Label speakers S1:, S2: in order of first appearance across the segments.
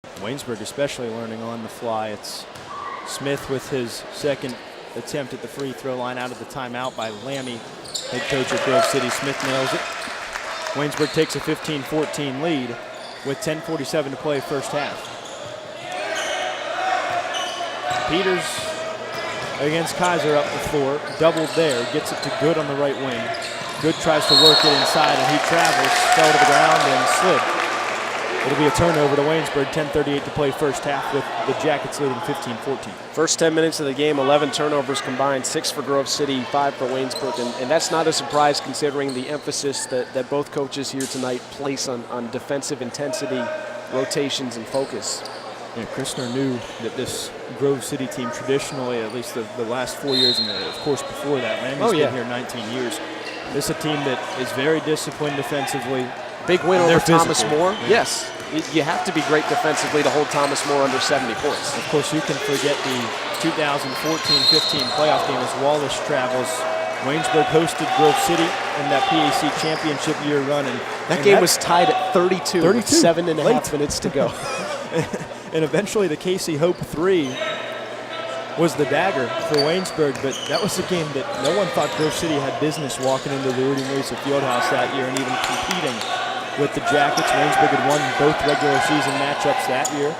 S1: Waynesburg especially learning on the fly. It's Smith with his second attempt at the free throw line out of the timeout by Lammy. Head coach at Grove City. Smith nails it. Waynesburg takes a 15-14 lead with 10:47 to play first half. Peters against Kaiser up the floor, doubled there, gets it to Good on the right wing. Good tries to work it inside and he travels, fell to the ground and slid. It'll be a turnover to Waynesburg, 10:38 to play first half with the Jackets leading 15-14.
S2: First 10 minutes of the game, 11 turnovers combined, 6 for Grove City, 5 for Waynesburg. And that's not a surprise considering the emphasis that both coaches here tonight place on defensive intensity, rotations, and focus.
S1: Yeah, Christner knew that this Grove City team traditionally, at least the last 4 years, and of course before that, Lammy's been here 19 years. This is a team that is very disciplined defensively.
S2: Big win over Thomas More.
S1: Yeah.
S2: Yes, you have to be great defensively to hold Thomas More under 70 points.
S1: Of course, you can forget the 2014-15 playoff game as Wallace travels. Waynesburg hosted Grove City in that PAC championship year run. And
S2: that game was tied at 32 with 7.5 minutes to go.
S1: And eventually the Casey Hope 3 was the dagger for Waynesburg, but that was a game that no one thought Grove City had business walking into the Rudy Mesa Fieldhouse that year and even competing with the Jackets. Waynesburg had won both regular season matchups that year.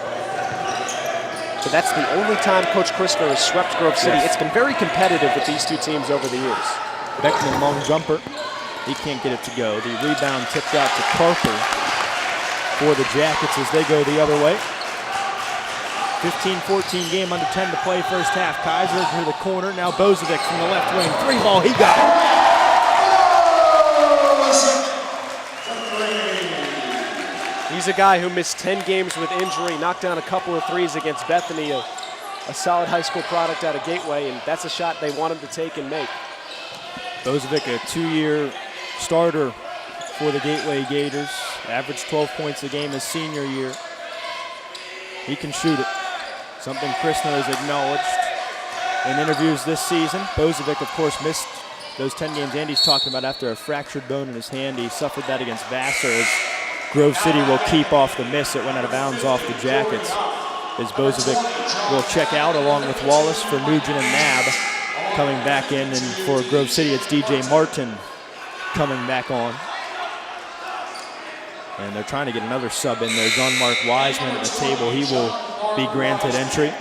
S2: So that's the only time Coach Christner has swept Grove City.
S1: Yes.
S2: It's been very competitive with these two teams over the years.
S1: Beckman long jumper. He can't get it to go. The rebound tipped out to Carper for the Jackets as they go the other way. 15-14 game, under 10 to play first half. Kaiser to the corner. Now Bozovic from the left wing. 3-ball, he got
S2: it. He's a guy who missed 10 games with injury, knocked down a couple of threes against Bethany, a solid high school product out of Gateway, and that's a shot they want him to take and make.
S1: Bozovic, a 2-year starter for the Gateway Gators. Averaged 12 points a game his senior year. He can shoot it. Something Christner has acknowledged in interviews this season. Bozovic, of course, missed those 10 games Andy's talking about after a fractured bone in his hand. He suffered that against Vassar as Grove City will keep off the miss. It went out of bounds off the Jackets. As Bozovic will check out along with Wallace for Nugent and Nab coming back in. And for Grove City, it's DJ Martin coming back on. And they're trying to get another sub in there. John-Mark Wiseman at the table. He will be granted entry.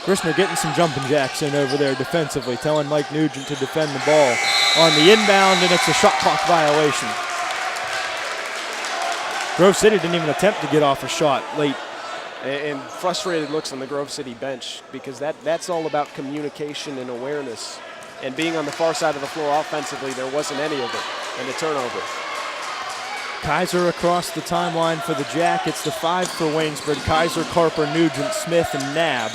S1: Christner getting some jumping jacks in over there defensively, telling Mike Nugent to defend the ball on the inbound, and it's a shot clock violation. Grove City didn't even attempt to get off a shot late.
S2: And frustrated looks on the Grove City bench because that's all about communication and awareness. And being on the far side of the floor offensively, there wasn't any of it, and a turnover.
S1: Kaiser across the timeline for the Jackets, the 5 for Waynesburg. Kaiser, Carper, Nugent, Smith, and Nab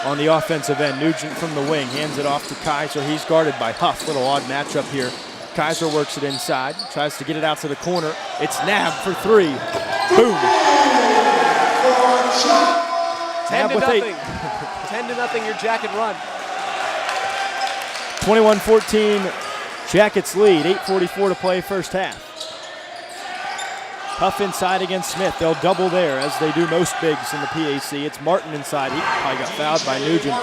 S1: on the offensive end. Nugent from the wing hands it off to Kaiser. He's guarded by Huff. Little odd matchup here. Kaiser works it inside, tries to get it out to the corner. It's Nab for 3. Boom.
S2: 10-0. 10-0 your Jacket run.
S1: 21-14, Jackets lead, 8:44 to play first half. Huff inside against Smith. They'll double there, as they do most bigs in the PAC. It's Martin inside. He probably got fouled by Nugent,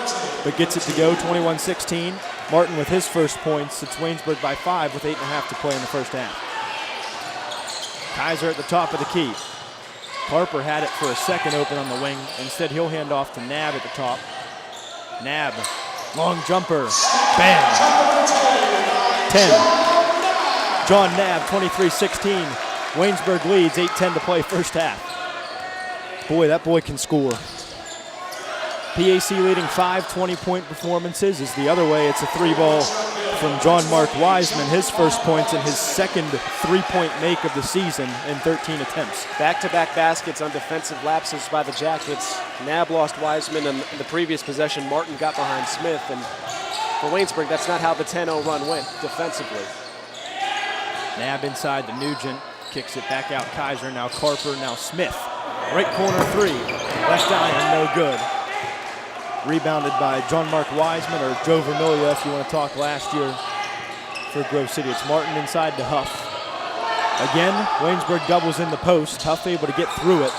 S1: but gets it to go, 21-16. Martin with his first points. It's Waynesburg by 5 with 8.5 to play in the first half. Kaiser at the top of the key. Harper had it for a second open on the wing. Instead, he'll hand off to Nab at the top. Nab. Long jumper, bam, 10. John Nab, 23-16. Waynesburg leads, 8:10 to play first half. Boy, that boy can score. PAC leading 5 20-point performances. Is the other way, it's a 3-ball from John-Mark Wiseman. His first points and his second 3-point make of the season in 13 attempts.
S2: Back-to-back baskets on defensive lapses by the Jackets. Nab lost Wiseman, and in the previous possession, Martin got behind Smith. And for Waynesburg, that's not how the 10-0 run went defensively.
S1: Nab inside the Nugent, kicks it back out Kaiser, now Carper, now Smith. Right corner 3, left iron, no good. Rebounded by John-Mark Wiseman, or Joe Vermillia if you want to talk last year for Grove City. It's Martin inside to Huff. Again, Waynesburg doubles in the post. Huff able to get through it.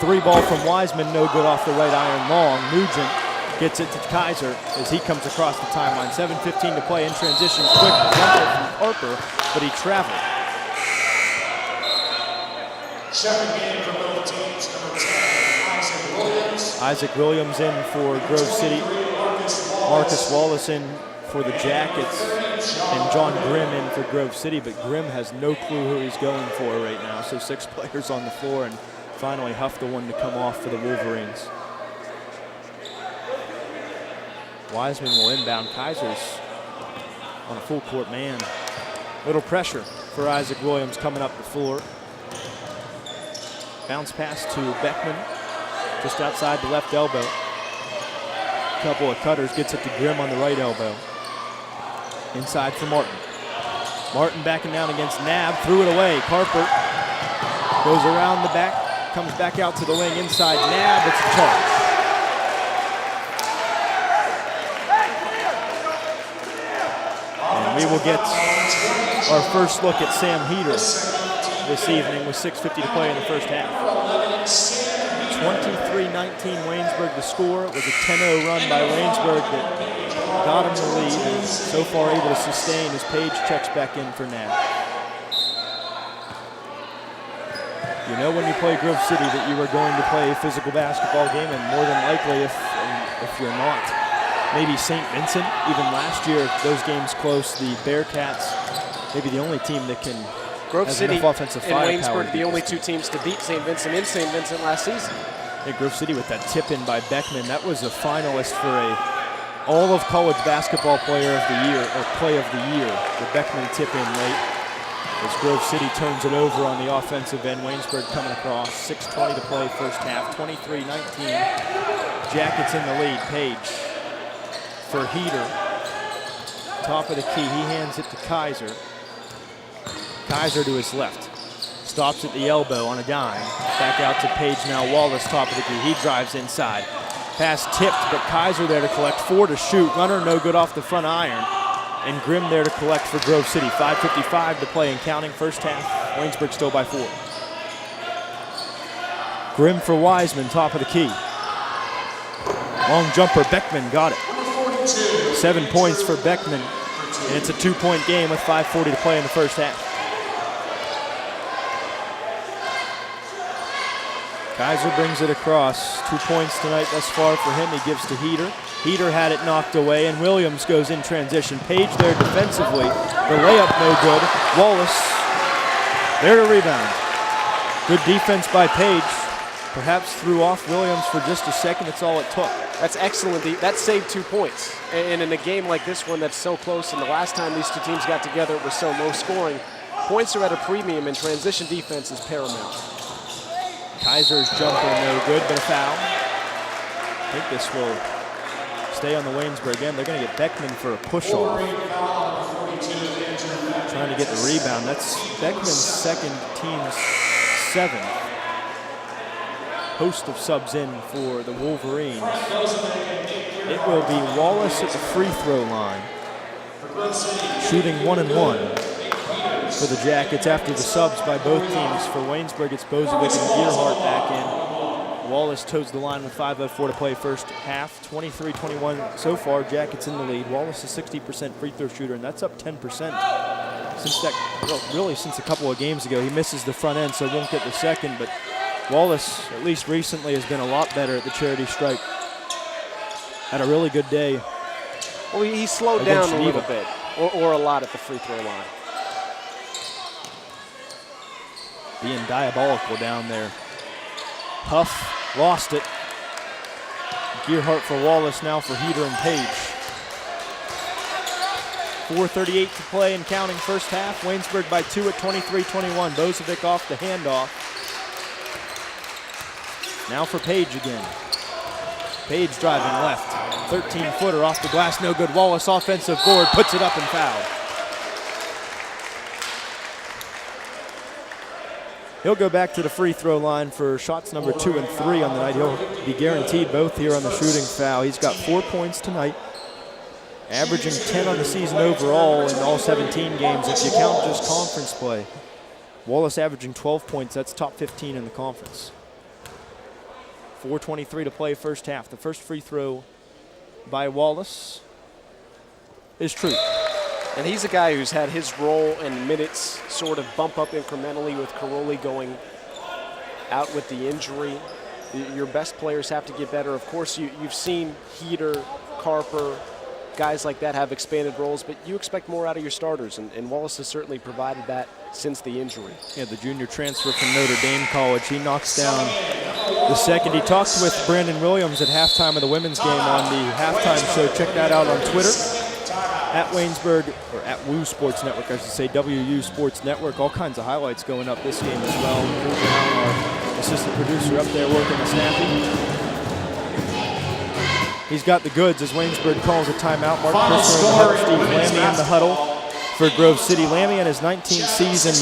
S1: 3 ball from Wiseman, no good off the right iron long. Nugent gets it to Kaiser as he comes across the timeline. 7:15 to play in transition. Quick jumper from Harper, but he traveled.
S3: Second game for both teams, number 10, Isaac Williams.
S1: Isaac Williams in for Grove City. Marcus Wallace in for the Jackets. And John Grimm in for Grove City, but Grimm has no clue who he's going for right now. So 6 players on the floor, and finally Huff the one to come off for the Wolverines. Wiseman will inbound. Kaiser's on a full court man. Little pressure for Isaac Williams coming up the floor. Bounce pass to Beckman, just outside the left elbow. Couple of cutters, gets it to Grimm on the right elbow. Inside for Martin. Martin backing down against Nab, threw it away. Carper goes around the back, comes back out to the wing inside Nab, it's a charge. And we will get our first look at Sam Heater this evening with 6:50 to play in the first half. 23-19 Waynesburg the score. It was a 10-0 run by Waynesburg that got him the lead, and so far able to sustain as Page checks back in for Nab. You know when you play Grove City that you are going to play a physical basketball game, and more than likely if you're not, maybe St. Vincent, even last year, if those games close, the Bearcats, maybe the only team that can
S2: Grove
S1: has
S2: City
S1: enough offensive
S2: and
S1: firepower.
S2: Waynesburg, the only 2 teams to beat St. Vincent in St. Vincent last season.
S1: Hey, Grove City with that tip in by Beckman. That was a finalist for a all of college basketball player of the year, or play of the year. The Beckman tip in late as Grove City turns it over on the offensive end. Waynesburg coming across. 6:20 to play first half. 23-19. Jackets in the lead. Page for Heater. Top of the key. He hands it to Kaiser. Kaiser to his left. Stops at the elbow on a dime. Back out to Page now. Wallace, top of the key. He drives inside. Pass tipped, but Kaiser there to collect. 4 to shoot. Runner no good off the front iron. And Grimm there to collect for Grove City. 5:55 to play and counting first half. Waynesburg still by 4. Grimm for Wiseman, top of the key. Long jumper, Beckman got it. 7 points for Beckman. And it's a 2-point game with 5:40 to play in the first half. Kaiser brings it across. 2 points tonight thus far for him. He gives to Heater. Heater had it knocked away, and Williams goes in transition. Page there defensively. The layup no good. Wallace there to rebound. Good defense by Page. Perhaps threw off Williams for just a second. That's all it took.
S2: That's excellent. That saved 2 points. And in a game like this one that's so close, and the last time these 2 teams got together it was so low scoring, points are at a premium, and transition defense is paramount.
S1: Kaiser's jumper no good, but a foul. I think this will stay on the Waynesburg end. They're going to get Beckman for a push-off. Trying to get the rebound. That's Beckman's second, team's 7th. Host of subs in for the Wolverines. It will be Wallace at the free throw line, shooting 1 and 1 for the Jackets after the subs by both teams. For Waynesburg, it's Bozovic and Gearhart back in. Wallace toes the line with 5:04 to play first half. 23-21 so far. Jackets in the lead. Wallace is 60% free throw shooter, and that's up 10% since that. Well, really since a couple of games ago. He misses the front end, so won't get the second. But Wallace, at least recently, has been a lot better at the charity stripe. Had a really good day.
S2: Well, he slowed down a little bit, or a lot at the free throw line.
S1: Being diabolical down there. Huff lost it. Gearhart for Wallace, now for Heater and Page. 4:38 to play and counting first half. Waynesburg by 2 at 23-21. Bozovic off the handoff. Now for Page again. Page driving left. 13-footer off the glass, no good. Wallace offensive board, puts it up and fouled. He'll go back to the free throw line for shots number 2 and 3 on the night. He'll be guaranteed both here on the shooting foul. He's got 4 points tonight. averaging 10 on the season overall in all 17 games if you count just conference play. Wallace averaging 12 points. That's top 15 in the conference. 4:23 to play first half. The first free throw by Wallace is true.
S2: And he's a guy who's had his role and minutes sort of bump up incrementally with Caroli going out with the injury. Your best players have to get better. Of course, you've seen Heater, Carper, guys like that have expanded roles, but you expect more out of your starters, and Wallace has certainly provided that since the injury.
S1: Yeah, the junior transfer from Notre Dame College. He knocks down the second. He talked with Brandon Williams at halftime of the women's game on the halftime show. Check that out on Twitter. At Waynesburg, or at WU Sports Network, I should say, WU Sports Network. All kinds of highlights going up this game as well. Drew Brown, our assistant producer, up there working the snappy. He's got the goods as Waynesburg calls a timeout. Mark Christner in the huddle, Steve Lammy in the huddle for Grove City. Lammy in his 19th season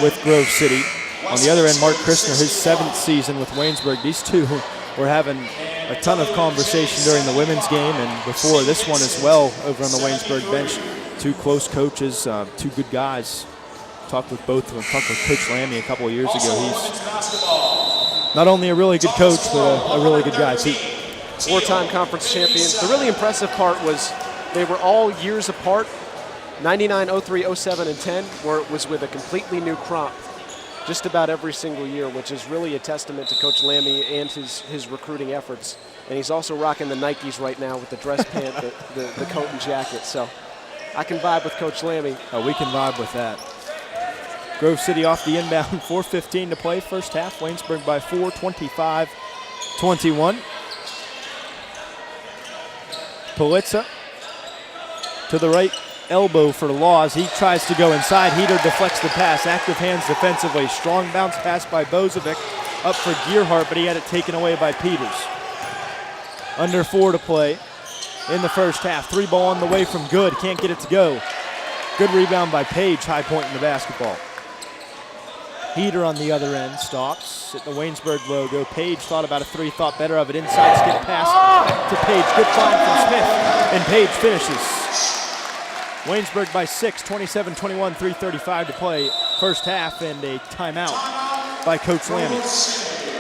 S1: with Grove City. On the other end, Mark Christner, his 7th season with Waynesburg. These two were having a ton of conversation during the women's game and before this one as well over on the Waynesburg bench. Two close coaches, two good guys. Talked with both of them. Talked with Coach Lammy a couple of years ago. He's not only a really good coach, but a really good guy too.
S2: Four-time conference champion. The really impressive part was they were all years apart. 99, 03, 07, and 10, where it was with a completely new crop just about every single year, which is really a testament to Coach Lammy and his recruiting efforts. And he's also rocking the Nikes right now with the dress pant, the coat and jacket. So I can vibe with Coach Lammy.
S1: Oh, we can vibe with that. Grove City off the inbound, 4:15 to play first half. Waynesburg by 4, 25-21. Politza to the right elbow for Laws. He tries to go inside. Heater deflects the pass. Active hands defensively. Strong bounce pass by Bozovic. Up for Gearhart, but he had it taken away by Peters. Under 4 to play in the first half. 3 ball on the way from Good. Can't get it to go. Good rebound by Page. High point in the basketball. Heater on the other end stops at the Waynesburg logo. Page thought about a 3, thought better of it. Inside skip pass to Page. Good find from Smith, and Page finishes. Waynesburg by 6, 27-21, 3:35 to play first half, and a timeout by Coach Lammy.